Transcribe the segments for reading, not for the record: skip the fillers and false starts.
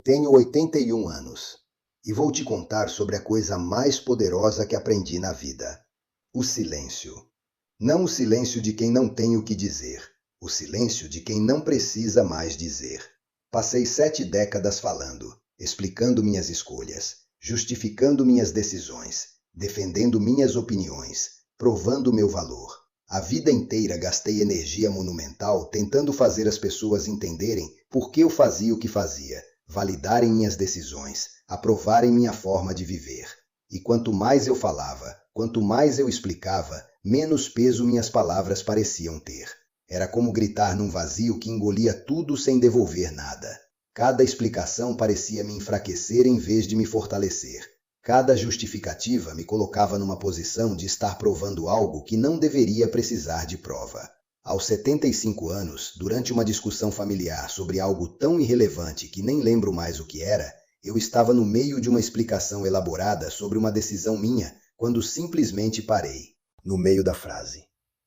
Tenho 81 anos e vou te contar sobre a coisa mais poderosa que aprendi na vida: o silêncio. Não o silêncio de quem não tem o que dizer, o silêncio de quem não precisa mais dizer. Passei 7 décadas falando, explicando minhas escolhas, justificando minhas decisões, defendendo minhas opiniões, provando meu valor. A vida inteira gastei energia monumental tentando fazer as pessoas entenderem por que eu fazia o que fazia, validarem minhas decisões, aprovarem minha forma de viver. E quanto mais eu falava, quanto mais eu explicava, menos peso minhas palavras pareciam ter. Era como gritar num vazio que engolia tudo sem devolver nada. Cada explicação parecia me enfraquecer em vez de me fortalecer. Cada justificativa me colocava numa posição de estar provando algo que não deveria precisar de prova. Aos 75 anos, durante uma discussão familiar sobre algo tão irrelevante que nem lembro mais o que era, eu estava no meio de uma explicação elaborada sobre uma decisão minha, quando simplesmente parei, no meio da frase.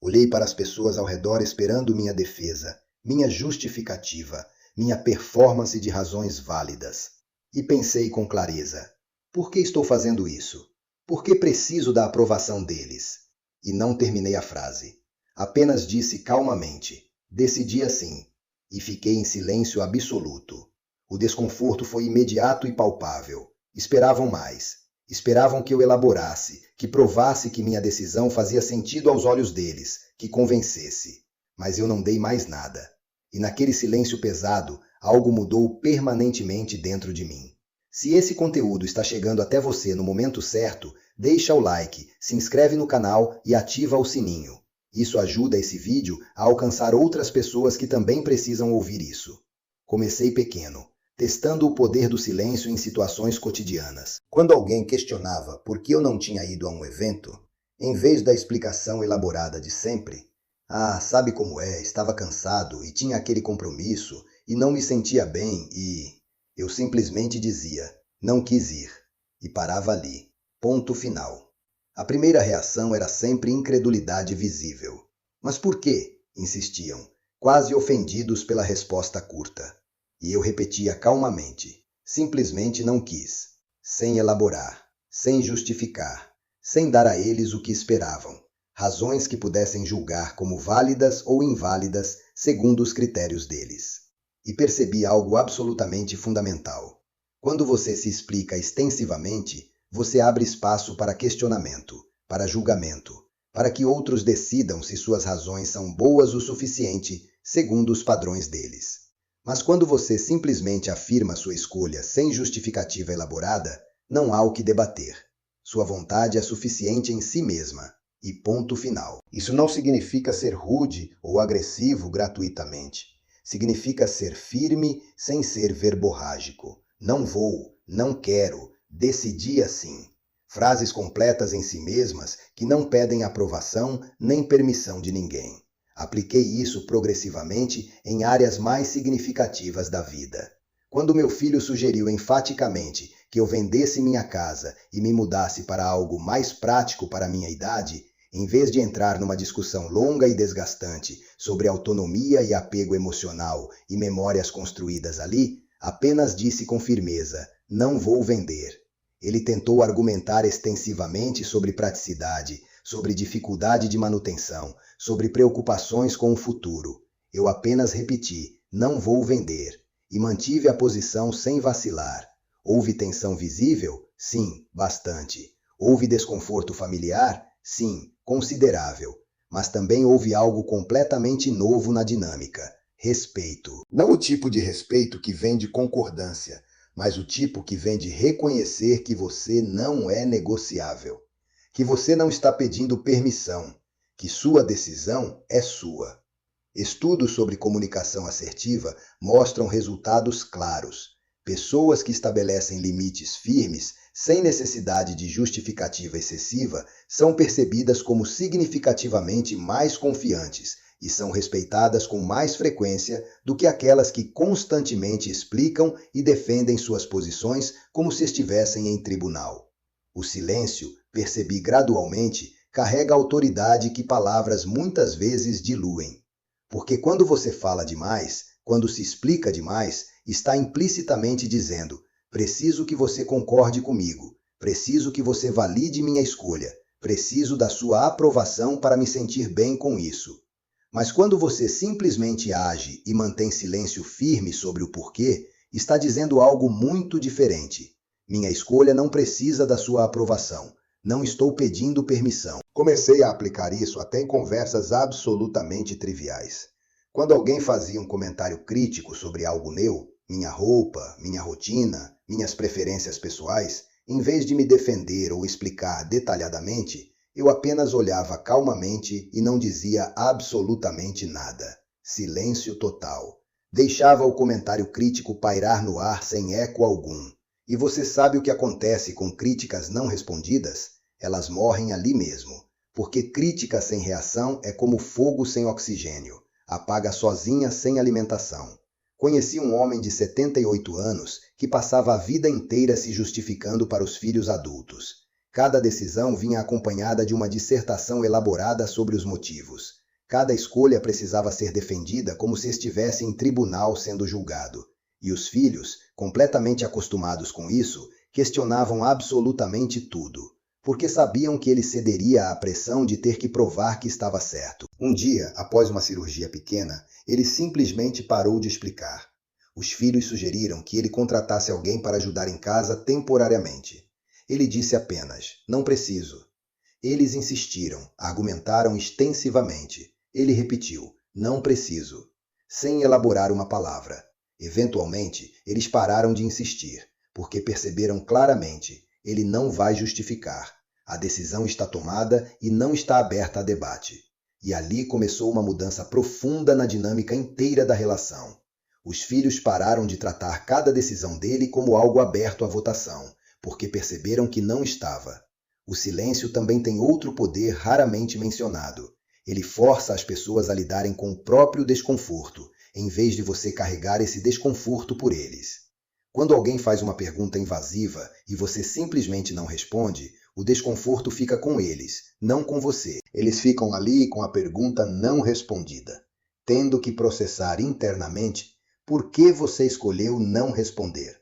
Olhei para as pessoas ao redor esperando minha defesa, minha justificativa, minha performance de razões válidas. E pensei com clareza: por que estou fazendo isso? Por que preciso da aprovação deles? E não terminei a frase. Apenas disse calmamente: decidi assim. E fiquei em silêncio absoluto. O desconforto foi imediato e palpável. Esperavam mais. Esperavam que eu elaborasse, que provasse que minha decisão fazia sentido aos olhos deles, que convencesse. Mas eu não dei mais nada. E naquele silêncio pesado, algo mudou permanentemente dentro de mim. Se esse conteúdo está chegando até você no momento certo, deixa o like, se inscreve no canal e ativa o sininho. Isso ajuda esse vídeo a alcançar outras pessoas que também precisam ouvir isso. Comecei pequeno, testando o poder do silêncio em situações cotidianas. Quando alguém questionava por que eu não tinha ido a um evento, em vez da explicação elaborada de sempre, sabe como é, estava cansado e tinha aquele compromisso e não me sentia bem eu simplesmente dizia: não quis ir, e parava ali. Ponto final. A primeira reação era sempre incredulidade visível. Mas por quê? Insistiam, quase ofendidos pela resposta curta. E eu repetia calmamente: simplesmente não quis, sem elaborar, sem justificar, sem dar a eles o que esperavam, razões que pudessem julgar como válidas ou inválidas segundo os critérios deles. E percebi algo absolutamente fundamental. Quando você se explica extensivamente, você abre espaço para questionamento, para julgamento, para que outros decidam se suas razões são boas o suficiente segundo os padrões deles. Mas quando você simplesmente afirma sua escolha sem justificativa elaborada, não há o que debater. Sua vontade é suficiente em si mesma. E ponto final. Isso não significa ser rude ou agressivo gratuitamente. Significa ser firme sem ser verborrágico. Não vou, não quero, decidi assim. Frases completas em si mesmas que não pedem aprovação nem permissão de ninguém. Apliquei isso progressivamente em áreas mais significativas da vida. Quando meu filho sugeriu enfaticamente que eu vendesse minha casa e me mudasse para algo mais prático para minha idade, em vez de entrar numa discussão longa e desgastante sobre autonomia e apego emocional e memórias construídas ali, apenas disse com firmeza: não vou vender. Ele tentou argumentar extensivamente sobre praticidade, sobre dificuldade de manutenção, sobre preocupações com o futuro. Eu apenas repeti: não vou vender, e mantive a posição sem vacilar. Houve tensão visível? Sim, bastante. Houve desconforto familiar? Sim, considerável. Mas também houve algo completamente novo na dinâmica: respeito. Não o tipo de respeito que vem de concordância, mas o tipo que vem de reconhecer que você não é negociável, que você não está pedindo permissão, que sua decisão é sua. Estudos sobre comunicação assertiva mostram resultados claros. Pessoas que estabelecem limites firmes, sem necessidade de justificativa excessiva, são percebidas como significativamente mais confiantes e são respeitadas com mais frequência do que aquelas que constantemente explicam e defendem suas posições como se estivessem em tribunal. O silêncio, percebi gradualmente, carrega autoridade que palavras muitas vezes diluem. Porque quando você fala demais, Quando se explica demais, está implicitamente dizendo: preciso que você concorde comigo, preciso que você valide minha escolha, preciso da sua aprovação para me sentir bem com isso. Mas quando você simplesmente age e mantém silêncio firme sobre o porquê, está dizendo algo muito diferente. Minha escolha não precisa da sua aprovação. Não estou pedindo permissão. Comecei a aplicar isso até em conversas absolutamente triviais. Quando alguém fazia um comentário crítico sobre algo meu, minha roupa, minha rotina, minhas preferências pessoais, em vez de me defender ou explicar detalhadamente, eu apenas olhava calmamente e não dizia absolutamente nada. Silêncio total. Deixava o comentário crítico pairar no ar sem eco algum. E você sabe o que acontece com críticas não respondidas? Elas morrem ali mesmo. Porque crítica sem reação é como fogo sem oxigênio. Apaga sozinha sem alimentação. Conheci um homem de 78 anos que passava a vida inteira se justificando para os filhos adultos. Cada decisão vinha acompanhada de uma dissertação elaborada sobre os motivos. Cada escolha precisava ser defendida como se estivesse em tribunal sendo julgado. E os filhos, completamente acostumados com isso, questionavam absolutamente tudo, porque sabiam que ele cederia à pressão de ter que provar que estava certo. Um dia, após uma cirurgia pequena, ele simplesmente parou de explicar. Os filhos sugeriram que ele contratasse alguém para ajudar em casa temporariamente. Ele disse apenas: não preciso. Eles insistiram, argumentaram extensivamente. Ele repetiu: não preciso, sem elaborar uma palavra. Eventualmente, eles pararam de insistir, porque perceberam claramente: ele não vai justificar. A decisão está tomada e não está aberta a debate. E ali começou uma mudança profunda na dinâmica inteira da relação. Os filhos pararam de tratar cada decisão dele como algo aberto à votação, porque perceberam que não estava. O silêncio também tem outro poder raramente mencionado. Ele força as pessoas a lidarem com o próprio desconforto, em vez de você carregar esse desconforto por eles. Quando alguém faz uma pergunta invasiva e você simplesmente não responde, o desconforto fica com eles, não com você. Eles ficam ali com a pergunta não respondida, tendo que processar internamente por que você escolheu não responder.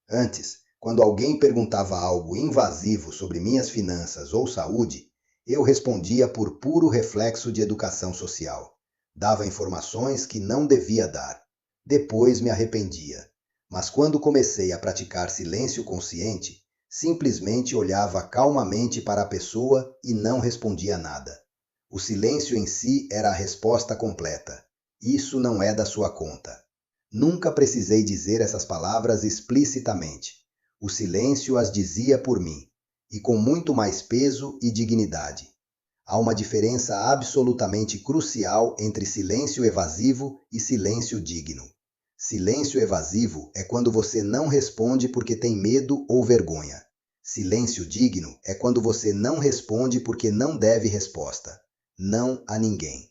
Antes, quando alguém perguntava algo invasivo sobre minhas finanças ou saúde, eu respondia por puro reflexo de educação social. Dava informações que não devia dar. Depois me arrependia. Mas quando comecei a praticar silêncio consciente, simplesmente olhava calmamente para a pessoa e não respondia nada. O silêncio em si era a resposta completa. Isso não é da sua conta. Nunca precisei dizer essas palavras explicitamente. O silêncio as dizia por mim, e com muito mais peso e dignidade. Há uma diferença absolutamente crucial entre silêncio evasivo e silêncio digno. Silêncio evasivo é quando você não responde porque tem medo ou vergonha. Silêncio digno é quando você não responde porque não deve resposta. Não a ninguém.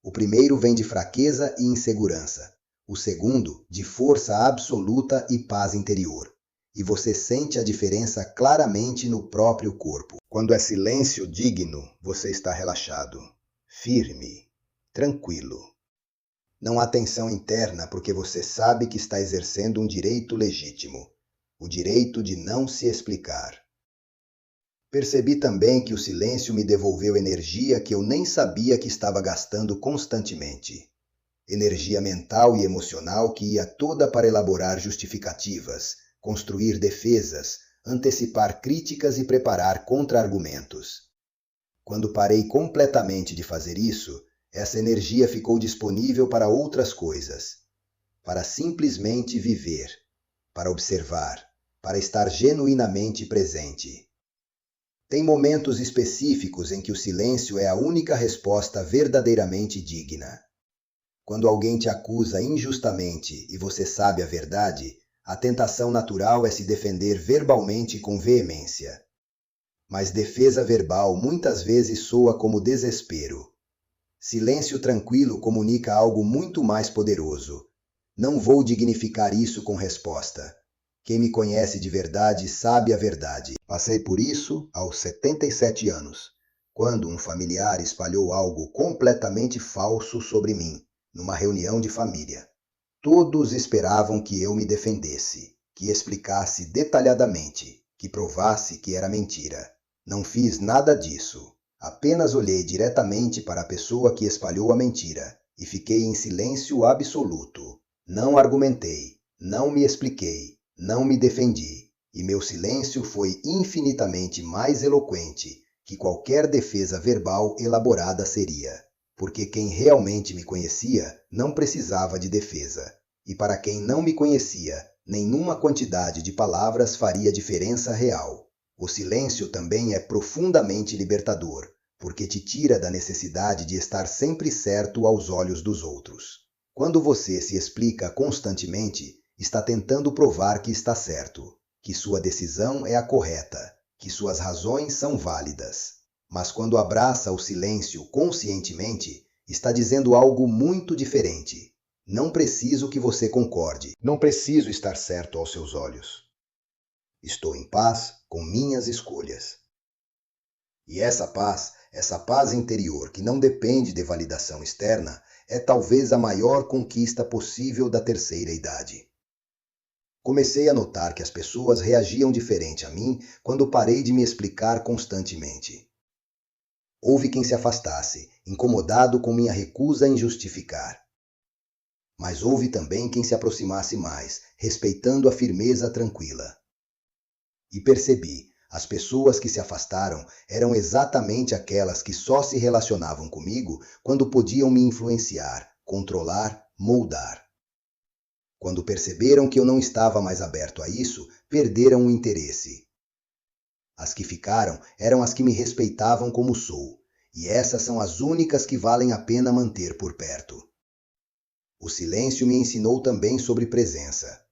O primeiro vem de fraqueza e insegurança. O segundo, de força absoluta e paz interior. E você sente a diferença claramente no próprio corpo. Quando é silêncio digno, você está relaxado, firme, tranquilo. Não há tensão interna porque você sabe que está exercendo um direito legítimo, o direito de não se explicar. Percebi também que o silêncio me devolveu energia que eu nem sabia que estava gastando constantemente. Energia mental e emocional que ia toda para elaborar justificativas, construir defesas, antecipar críticas e preparar contra-argumentos. Quando parei completamente de fazer isso, essa energia ficou disponível para outras coisas. Para simplesmente viver, para observar, para estar genuinamente presente. Tem momentos específicos em que o silêncio é a única resposta verdadeiramente digna. Quando alguém te acusa injustamente e você sabe a verdade, a tentação natural é se defender verbalmente com veemência. Mas defesa verbal muitas vezes soa como desespero. Silêncio tranquilo comunica algo muito mais poderoso. Não vou dignificar isso com resposta. Quem me conhece de verdade sabe a verdade. Passei por isso aos 77 anos, quando um familiar espalhou algo completamente falso sobre mim, numa reunião de família. Todos esperavam que eu me defendesse, que explicasse detalhadamente, que provasse que era mentira. Não fiz nada disso. Apenas olhei diretamente para a pessoa que espalhou a mentira e fiquei em silêncio absoluto. Não argumentei, não me expliquei, não me defendi, e meu silêncio foi infinitamente mais eloquente que qualquer defesa verbal elaborada seria, porque quem realmente me conhecia não precisava de defesa, e para quem não me conhecia, nenhuma quantidade de palavras faria diferença real. O silêncio também é profundamente libertador, porque te tira da necessidade de estar sempre certo aos olhos dos outros. Quando você se explica constantemente, está tentando provar que está certo, que sua decisão é a correta, que suas razões são válidas. Mas quando abraça o silêncio conscientemente, está dizendo algo muito diferente. Não preciso que você concorde, não preciso estar certo aos seus olhos. Estou em paz com minhas escolhas. E essa paz interior que não depende de validação externa, é talvez a maior conquista possível da terceira idade. Comecei a notar que as pessoas reagiam diferente a mim quando parei de me explicar constantemente. Houve quem se afastasse, incomodado com minha recusa em justificar. Mas houve também quem se aproximasse mais, respeitando a firmeza tranquila. E percebi, as pessoas que se afastaram eram exatamente aquelas que só se relacionavam comigo quando podiam me influenciar, controlar, moldar. Quando perceberam que eu não estava mais aberto a isso, perderam o interesse. As que ficaram eram as que me respeitavam como sou, e essas são as únicas que valem a pena manter por perto. O silêncio me ensinou também sobre presença.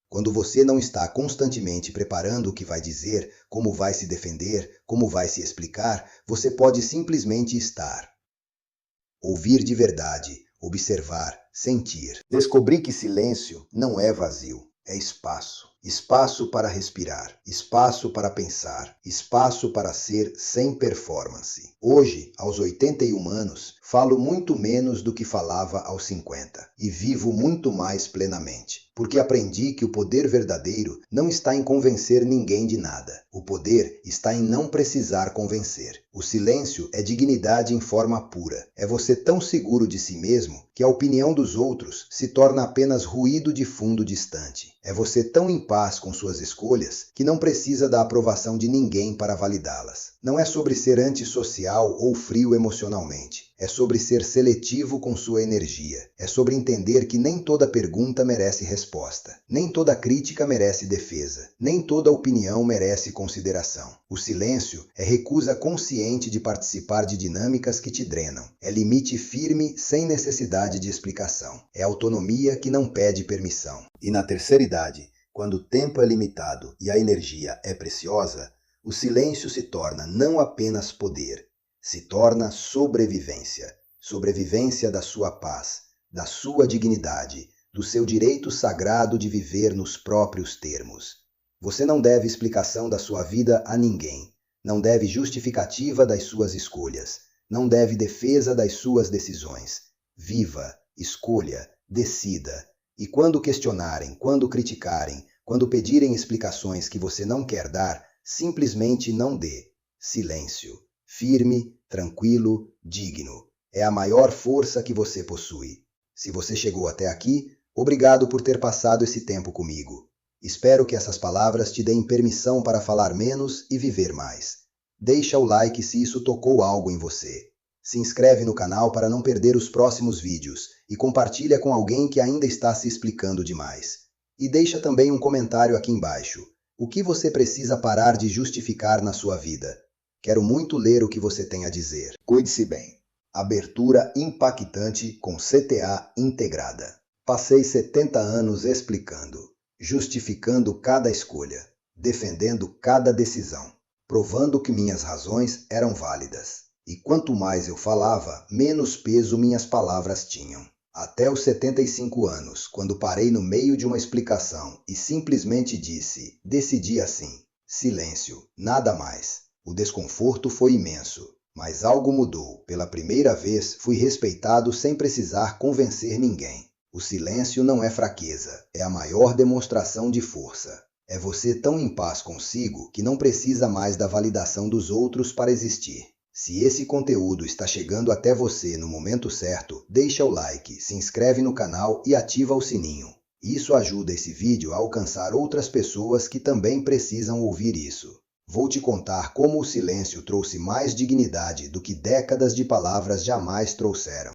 Quando você não está constantemente preparando o que vai dizer, como vai se defender, como vai se explicar, você pode simplesmente estar. Ouvir de verdade, observar, sentir. Descobri que silêncio não é vazio, é espaço. Espaço para respirar, espaço para pensar, espaço para ser sem performance. Hoje, aos 81 anos, falo muito menos do que falava aos 50 e vivo muito mais plenamente, porque aprendi que o poder verdadeiro não está em convencer ninguém de nada. O poder está em não precisar convencer. O silêncio é dignidade em forma pura. É você tão seguro de si mesmo que a opinião dos outros se torna apenas ruído de fundo distante. É você tão em paz com suas escolhas que não precisa da aprovação de ninguém para validá-las. Não é sobre ser antissocial ou frio emocionalmente. É sobre ser seletivo com sua energia. É sobre entender que nem toda pergunta merece resposta. Nem toda crítica merece defesa. Nem toda opinião merece consideração. O silêncio é recusa consciente de participar de dinâmicas que te drenam. É limite firme sem necessidade de explicação. É autonomia que não pede permissão. E na terceira idade, quando o tempo é limitado e a energia é preciosa, o silêncio se torna não apenas poder, se torna sobrevivência. Sobrevivência da sua paz, da sua dignidade, do seu direito sagrado de viver nos próprios termos. Você não deve explicação da sua vida a ninguém. Não deve justificativa das suas escolhas. Não deve defesa das suas decisões. Viva, escolha, decida. E quando questionarem, quando criticarem, quando pedirem explicações que você não quer dar, simplesmente não dê. Silêncio. Firme, tranquilo, digno. É a maior força que você possui. Se você chegou até aqui, obrigado por ter passado esse tempo comigo. Espero que essas palavras te deem permissão para falar menos e viver mais. Deixa o like se isso tocou algo em você. Se inscreve no canal para não perder os próximos vídeos e compartilha com alguém que ainda está se explicando demais. E deixa também um comentário aqui embaixo. O que você precisa parar de justificar na sua vida? Quero muito ler o que você tem a dizer. Cuide-se bem. Abertura impactante com CTA integrada. Passei 70 anos explicando, justificando cada escolha, defendendo cada decisão, provando que minhas razões eram válidas. E quanto mais eu falava, menos peso minhas palavras tinham. Até os 75 anos, quando parei no meio de uma explicação e simplesmente disse, decidi assim, silêncio, nada mais. O desconforto foi imenso, mas algo mudou. Pela primeira vez, fui respeitado sem precisar convencer ninguém. O silêncio não é fraqueza, é a maior demonstração de força. É você tão em paz consigo que não precisa mais da validação dos outros para existir. Se esse conteúdo está chegando até você no momento certo, deixa o like, se inscreve no canal e ativa o sininho. Isso ajuda esse vídeo a alcançar outras pessoas que também precisam ouvir isso. Vou te contar como o silêncio trouxe mais dignidade do que décadas de palavras jamais trouxeram.